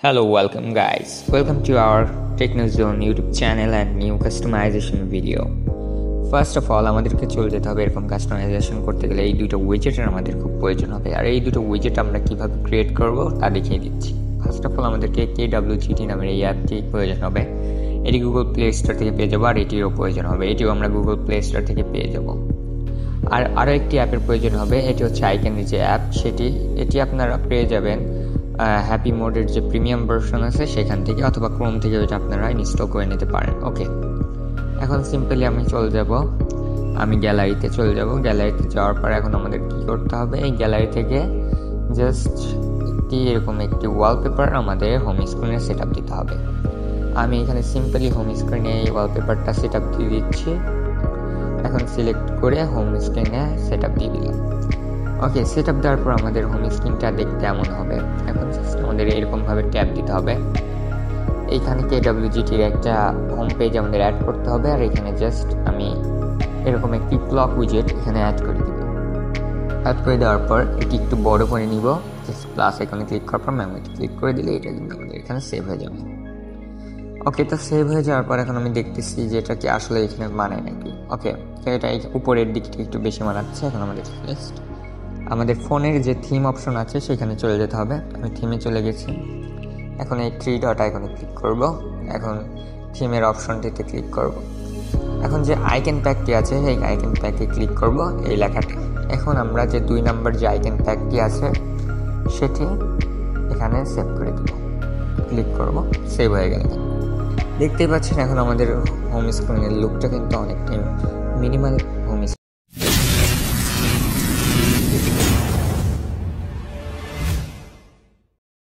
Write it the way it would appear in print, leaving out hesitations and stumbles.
Hello, welcome guys. Welcome to our TechnoZone YouTube channel and new customization video. First of all আমাদেরকে চলে যেতে হবে এরকম customisation করতে গেলে এই দুটো উইজেটের আমাদের খুব প্রয়োজন হবে। আর এই দুটো উইজেট আমরা কিভাবে ক্রিয়েট করব তা দেখিয়ে দিচ্ছি। ফার্স্ট অফ অল আমাদেরকে KWGT নামের এই অ্যাপটি প্রয়োজন হবে। এটি গুগল প্লে স্টোর থেকে পেয়ে যাবো, আর এটিরও প্রয়োজন হবে। এটিও আমরা গুগল প্লে স্টোর থেকে পেয়ে যাব। আর আরও একটি অ্যাপের প্রয়োজন হবে, এটি হচ্ছে আইক্যানের যে অ্যাপ এটি আপনারা পেয়ে যাবেন হ্যাপি মোডের যে প্রিমিয়াম ভার্সন আছে সেখান থেকে, অথবা ক্রোম থেকে ওইটা আপনারা ইনস্টল করে নিতে পারেন। ওকে, এখন সিম্পলি আমি গ্যালারিতে চলে যাব। গ্যালারিতে যাওয়ার পর এখন আমাদের কি করতে হবে, এই গ্যালারি থেকে জাস্ট এরকম একটি ওয়ালপেপার আমাদের হোম স্ক্রিনে সেট আপ দিতে হবে। আমি এখানে সিম্পলি হোম স্ক্রিনে এই ওয়ালপেপারটা সেট আপ দিয়ে দিচ্ছি। এখন সিলেক্ট করে হোম স্ক্রিনে সেট আপ দিয়ে দিলাম। ওকে, সেট আপ দেওয়ার পর আমাদের হোম স্ক্রিনটা দেখতে এমন হবে। এখন আমাদের এরকমভাবে ট্যাব দিতে হবে। এইখানে KWGTর একটা হোম পেজ আমাদের অ্যাড করতে হবে, আর এখানে জাস্ট আমি এরকম একটি ক্লক উইজেট এখানে অ্যাড করে দিব। অ্যাড করে দেওয়ার পর এটি একটু বড় করে নিব। জাস্ট প্লাস এখানে ক্লিক করার পর মেমোতে ক্লিক করে দিলে এটা কিন্তু আমাদের এখানে সেভ হয়ে যাবে। ওকে, তো সেভ হয়ে যাওয়ার পর এখন আমি দেখতেছি যে এটা কি আসলে এখানে মানায় নাকি। ওকে, তো এটা উপরের দিকটা একটু বেশি মানাচ্ছে। এখন আমাদের ফোনের যে থিম অপশন আছে সেখানে চলে যেতে হবে। আমি থিমে চলে গেছি। এখন এই 3 ডট আইকনে ক্লিক করব। এখন থিমের অপশনটিতে ক্লিক করব। এখন যে আইকন প্যাকটি আছে সেই আইকন প্যাকে ক্লিক করব, এই লেখাটা। এখন আমরা যে 2 নাম্বার যে আইকন প্যাকটি আছে সেটি এখানে সেভ করে দেব। ক্লিক করব, সেভ হয়ে গেল। দেখতেই পাচ্ছেন এখন আমাদের হোম স্ক্রিনের লুকটা কিন্তু অনেকটাই মিনিমাল